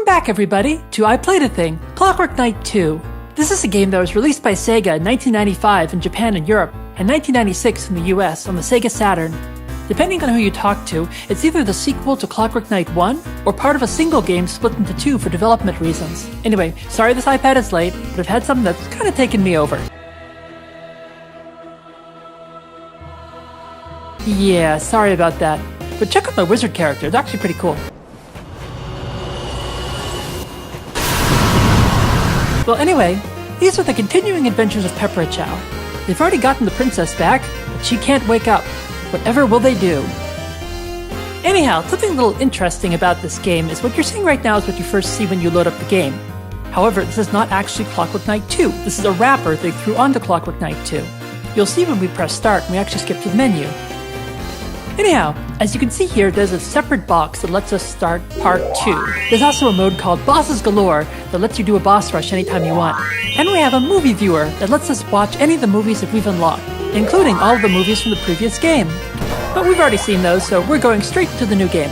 back, everybody, to I Played a Thing, Clockwork Knight 2. This is a game that was released by Sega in 1995 in Japan and Europe, and 1996 in the US on the Sega Saturn. Depending on who you talk to, it's either the sequel to Clockwork Knight 1, or part of a single game split into two for development reasons. Anyway, sorry this iPad is late, but I've had something that's kinda taken me over. Yeah, sorry about that. But check out my wizard character, it's actually pretty cool. Well, anyway, these are the continuing adventures of Pepperouchau. They've already gotten the princess back, but she can't wake up. Whatever will they do? Anyhow, something a little interesting about this game is what you're seeing right now is what you first see when you load up the game. However, this is not actually Clockwork Knight 2. This is a wrapper they threw onto Clockwork Knight 2. You'll see when we press start, we actually skip to the menu. Anyhow, as you can see here, there's a separate box that lets us start part 2. There's also a mode called Bosses Galore that lets you do a boss rush anytime you want. And we have a movie viewer that lets us watch any of the movies that we've unlocked, including all of the movies from the previous game. But we've already seen those, so we're going straight to the new game.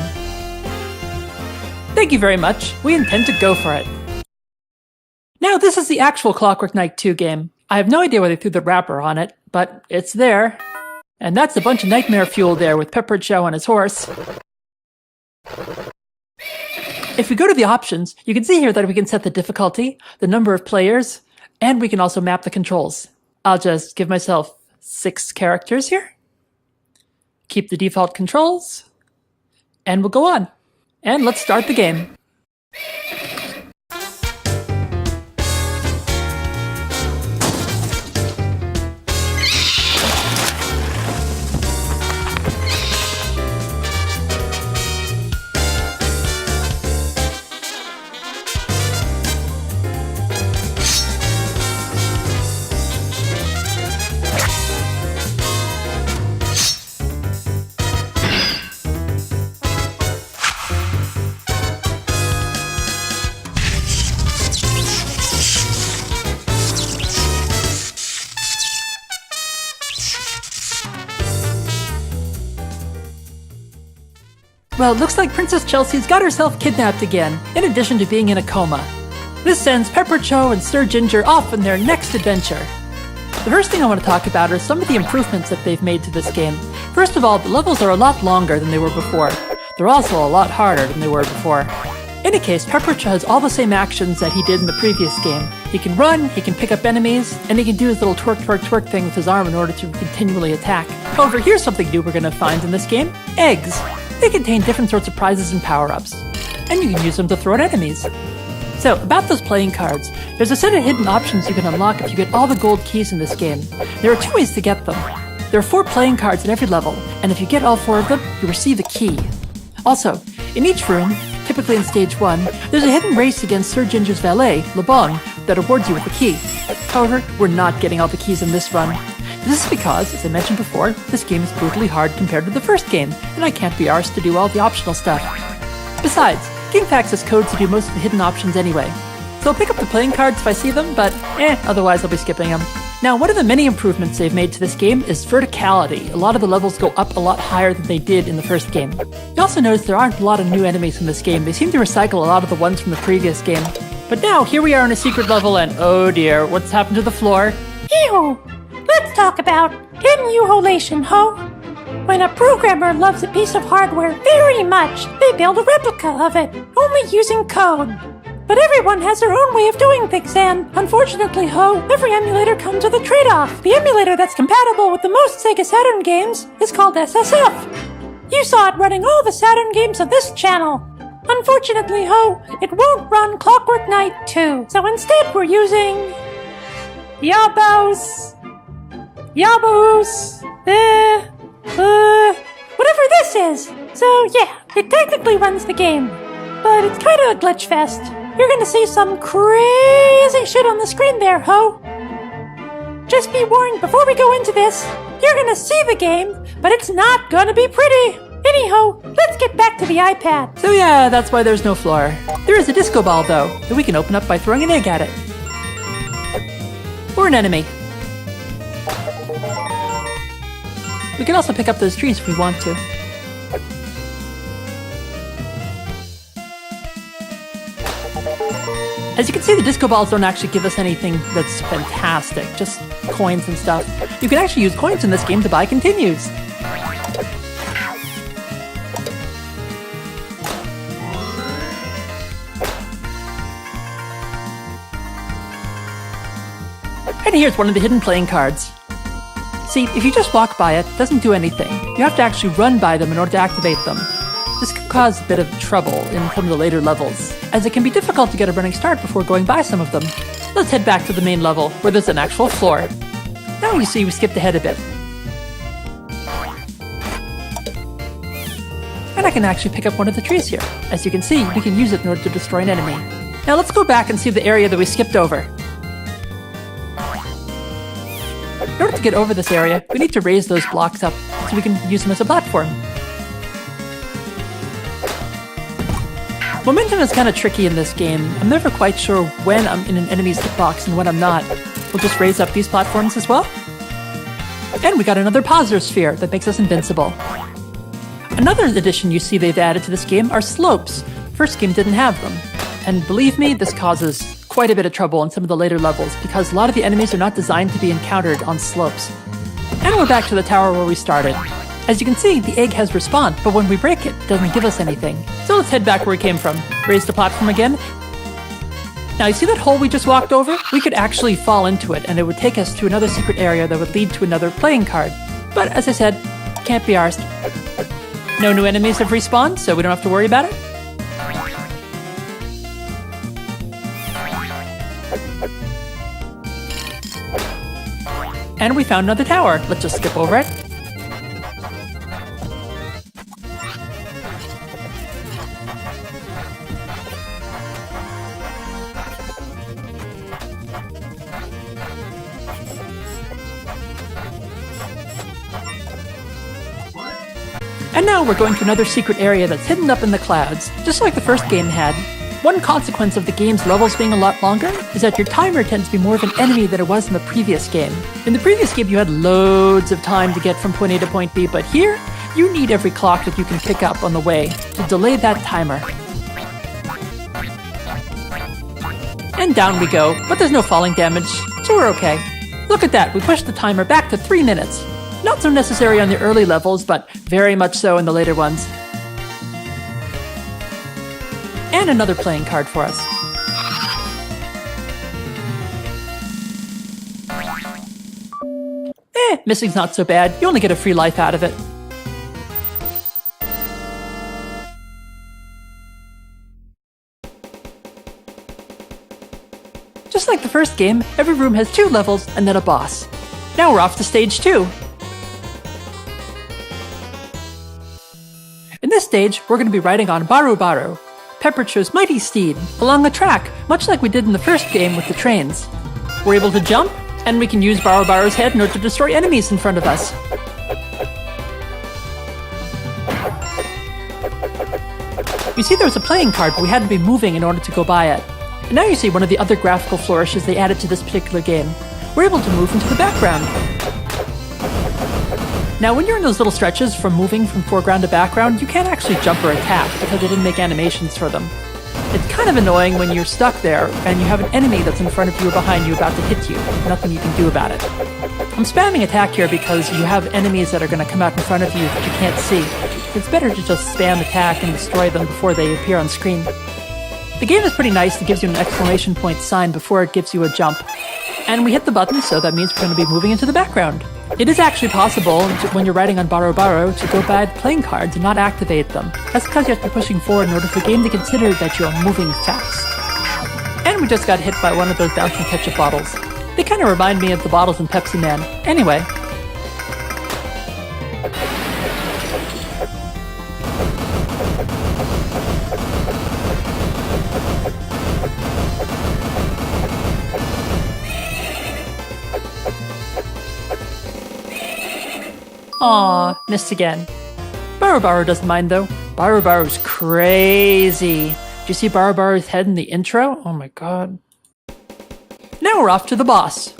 Thank you very much. We intend to go for it. Now, this is the actual Clockwork Knight 2 game. I have no idea why they threw the wrapper on it, but it's there. And that's a bunch of nightmare fuel there with Pepperouchau on his horse. If we go to the options, you can see here that we can set the difficulty, the number of players, and we can also map the controls. I'll just give myself 6 characters here. Keep the default controls, and we'll go on. And let's start the game. Well, it looks like Princess Chelsea's got herself kidnapped again, in addition to being in a coma. This sends Pepperouchau and Sir Ginger off on their next adventure. The first thing I want to talk about are some of the improvements that they've made to this game. First of all, the levels are a lot longer than they were before. They're also a lot harder than they were before. In any case, Pepperouchau has all the same actions that he did in the previous game. He can run, he can pick up enemies, and he can do his little twerk twerk twerk thing with his arm in order to continually attack. However, here's something new we're going to find in this game. Eggs. They contain different sorts of prizes and power-ups, and you can use them to throw at enemies. So, about those playing cards, there's a set of hidden options you can unlock if you get all the gold keys in this game. There are 2 ways to get them. There are 4 playing cards in every level, and if you get all 4 of them, you receive a key. Also, in each room, typically in stage 1, there's a hidden race against Sir Ginger's valet, Le Bon, that awards you with a key. However, we're not getting all the keys in this run. This is because, as I mentioned before, this game is brutally hard compared to the first game, and I can't be arsed to do all the optional stuff. Besides, GameFAQs has codes to do most of the hidden options anyway, so I'll pick up the playing cards if I see them, but otherwise I'll be skipping them. Now, one of the many improvements they've made to this game is verticality. A lot of the levels go up a lot higher than they did in the first game. You also notice there aren't a lot of new enemies in this game. They seem to recycle a lot of the ones from the previous game. But now, here we are in a secret level, and oh dear, what's happened to the floor? Ew! Let's talk about emulation, ho! When a programmer loves a piece of hardware very much, they build a replica of it, only using code. But everyone has their own way of doing things, and unfortunately, ho, every emulator comes with a trade-off. The emulator that's compatible with the most Sega Saturn games is called SSF. You saw it running all the Saturn games of this channel. Unfortunately, ho, it won't run Clockwork Knight 2, so instead we're using Yabos, whatever this is. So yeah, it technically runs the game, but it's kind of a glitch fest. You're gonna see some crazy shit on the screen there, ho. Just be warned, before we go into this, you're gonna see the game, but it's not gonna be pretty. Anyhow, let's get back to the iPad. So yeah, that's why there's no floor. There is a disco ball, though, that we can open up by throwing an egg at it. Or an enemy. We can also pick up those trees if we want to. As you can see, the disco balls don't actually give us anything that's fantastic, just coins and stuff. You can actually use coins in this game to buy continues. And here's one of the hidden playing cards. See, if you just walk by it, it doesn't do anything. You have to actually run by them in order to activate them. This can cause a bit of trouble in some of the later levels, as it can be difficult to get a running start before going by some of them. Let's head back to the main level, where there's an actual floor. Now you see we skipped ahead a bit. And I can actually pick up one of the trees here. As you can see, we can use it in order to destroy an enemy. Now let's go back and see the area that we skipped over. In order to get over this area, we need to raise those blocks up so we can use them as a platform. Momentum is kind of tricky in this game. I'm never quite sure when I'm in an enemy's hitbox and when I'm not. We'll just raise up these platforms as well. And we got another positive sphere that makes us invincible. Another addition you see they've added to this game are slopes. First game didn't have them. And believe me, this causes quite a bit of trouble in some of the later levels because a lot of the enemies are not designed to be encountered on slopes. And we're back to the tower where we started. As you can see, the egg has respawned, but when we break it, it doesn't give us anything. So let's head back where we came from. Raise the platform again. Now you see that hole we just walked over? We could actually fall into it, and it would take us to another secret area that would lead to another playing card. But as I said, can't be ours. No new enemies have respawned, so we don't have to worry about it. And we found another tower. Let's just skip over it. And now we're going to another secret area that's hidden up in the clouds, just like the first game had. One consequence of the game's levels being a lot longer is that your timer tends to be more of an enemy than it was in the previous game. In the previous game you had loads of time to get from point A to point B, but here, you need every clock that you can pick up on the way to delay that timer. And down we go, but there's no falling damage, so we're okay. Look at that, we pushed the timer back to 3 minutes. Not so necessary on the early levels, but very much so in the later ones. And another playing card for us. Missing's not so bad. You only get a free life out of it. Just like the first game, every room has 2 levels and then a boss. Now we're off to stage 2. In this stage, we're going to be riding on Baru, Pepperouchau's mighty steed, along a track, much like we did in the first game with the trains. We're able to jump, and we can use Baru's head in order to destroy enemies in front of us. You see there was a playing card, but we had to be moving in order to go by it. And now you see one of the other graphical flourishes they added to this particular game. We're able to move into the background. Now when you're in those little stretches from moving from foreground to background, you can't actually jump or attack because they didn't make animations for them. It's kind of annoying when you're stuck there and you have an enemy that's in front of you or behind you about to hit you. Nothing you can do about it. I'm spamming attack here because you have enemies that are going to come out in front of you that you can't see. It's better to just spam attack and destroy them before they appear on screen. The game is pretty nice. It gives you an exclamation point sign before it gives you a jump. And we hit the button, so that means we're going to be moving into the background. It is actually possible, when you're riding on Baru, to go by the playing cards and not activate them. That's because you have to be pushing forward in order for the game to consider that you're moving fast. And we just got hit by one of those bouncing ketchup bottles. They kind of remind me of the bottles in Pepsi Man. Anyway. Aw, missed again. Baru doesn't mind though. Baru's crazy. Did you see Baru's head in the intro? Oh my god. Now we're off to the boss.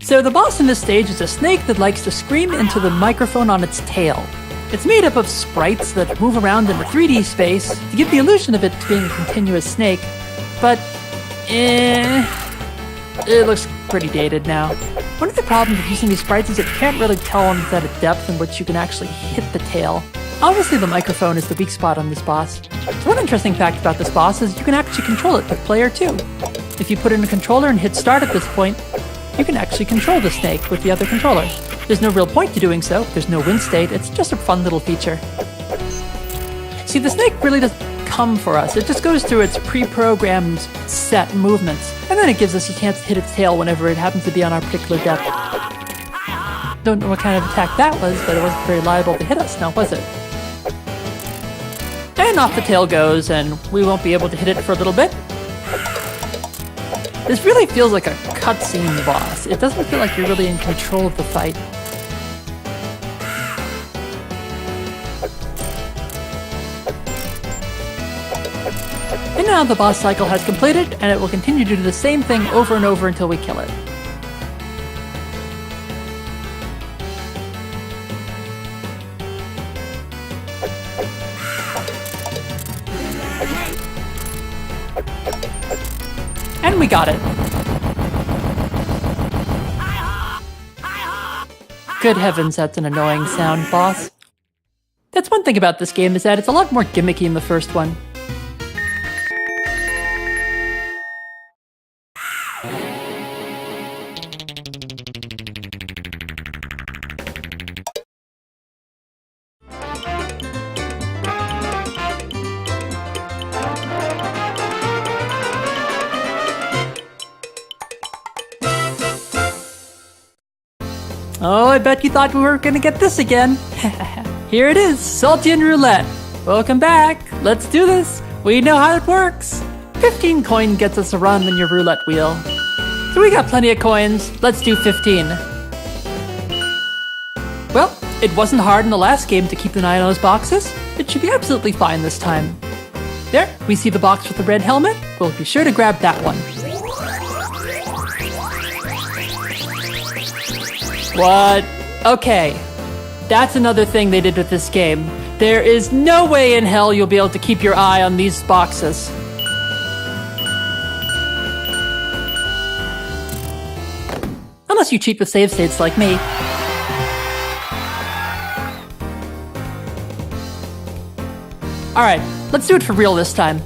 So the boss in this stage is a snake that likes to scream into the microphone on its tail. It's made up of sprites that move around in a 3D space to give the illusion of it being a continuous snake, but it looks pretty dated now. One of the problems with using these sprites is that you can't really tell when it's at a depth in which you can actually hit the tail. Obviously the microphone is the weak spot on this boss. So one interesting fact about this boss is you can actually control it with player 2. If you put in a controller and hit start at this point, you can actually control the snake with the other controller. There's no real point to doing so, there's no win state, it's just a fun little feature. See, the snake really doesn't come for us, it just goes through its pre-programmed set movements, and then it gives us a chance to hit its tail whenever it happens to be on our particular depth. Don't know what kind of attack that was, but it wasn't very liable to hit us now, was it? And off the tail goes, and we won't be able to hit it for a little bit. This really feels like a cutscene boss. It doesn't feel like you're really in control of the fight. And now the boss cycle has completed, and it will continue to do the same thing over and over until we kill it. And we got it. Good heavens, that's an annoying sound, boss. That's one thing about this game, is that it's a lot more gimmicky than the first one. Oh, I bet you thought we weren't gonna get this again. Here it is, Saltian Roulette. Welcome back, let's do this. We know how it works. 15 coin gets us a run in your roulette wheel. So we got plenty of coins, let's do 15. Well, it wasn't hard in the last game to keep an eye on those boxes. It should be absolutely fine this time. There, we see the box with the red helmet. We'll be sure to grab that one. What? Okay. That's another thing they did with this game. There is no way in hell you'll be able to keep your eye on these boxes. Unless you cheat with save states like me. Alright, let's do it for real this time.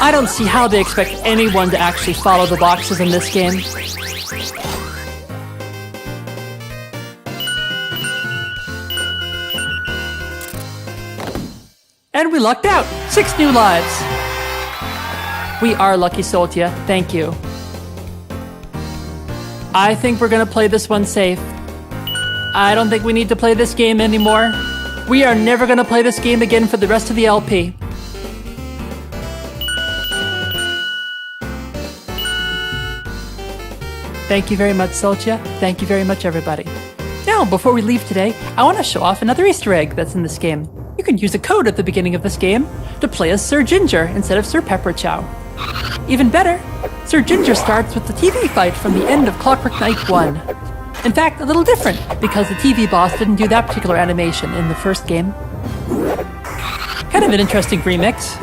I don't see how they expect anyone to actually follow the boxes in this game. And we lucked out! 6 new lives! We are lucky, Soltia. Thank you. I think we're gonna play this one safe. I don't think we need to play this game anymore. We are never gonna play this game again for the rest of the LP. Thank you very much, Soltia. Thank you very much, everybody. Now, before we leave today, I want to show off another Easter egg that's in this game. You can use a code at the beginning of this game to play as Sir Ginger instead of Sir Pepperouchau. Even better, Sir Ginger starts with the TV fight from the end of Clockwork Knight 1. In fact, a little different, because the TV boss didn't do that particular animation in the first game. Kind of an interesting remix.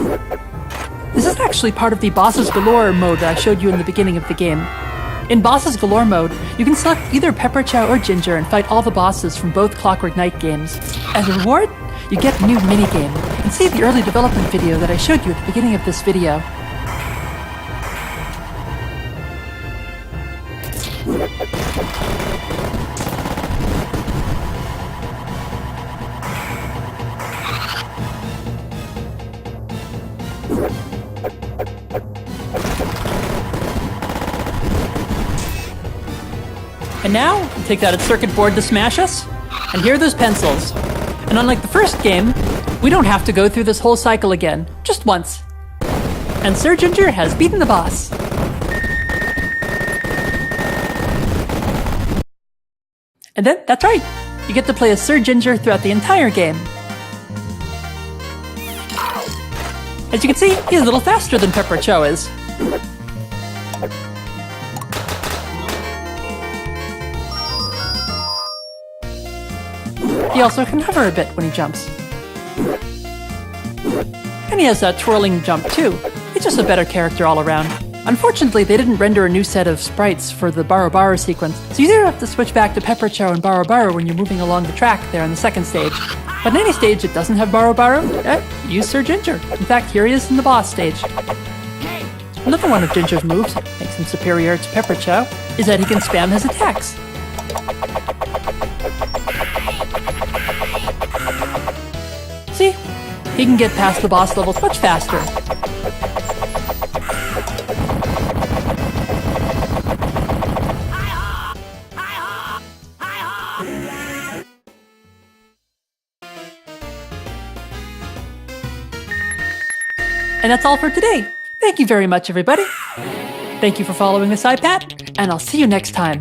This is actually part of the Bosses Galore mode that I showed you in the beginning of the game. In Bosses Galore mode, you can select either Pepperouchau or Ginger and fight all the bosses from both Clockwork Knight games. As a reward, you get a new minigame, and see the early development video that I showed you at the beginning of this video. And now, we take that circuit board to smash us, and here are those pencils. And unlike the first game, we don't have to go through this whole cycle again, just once. And Sir Ginger has beaten the boss. And then, that's right, You get to play as Sir Ginger throughout the entire game. As you can see, he's a little faster than Pepperouchau is. He also can hover a bit when he jumps. And he has that twirling jump too. He's just a better character all around. Unfortunately, they didn't render a new set of sprites for the Baro sequence, so you either have to switch back to Pepperouchau and Baro when you're moving along the track there in the second stage. But in any stage that doesn't have Baro, use Sir Ginger. In fact, here he is in the boss stage. Another one of Ginger's moves, makes him superior to Pepperouchau, is that he can spam his attacks. See? He can get past the boss levels much faster. And that's all for today. Thank you very much, everybody. Thank you for following this IPAT, and I'll see you next time.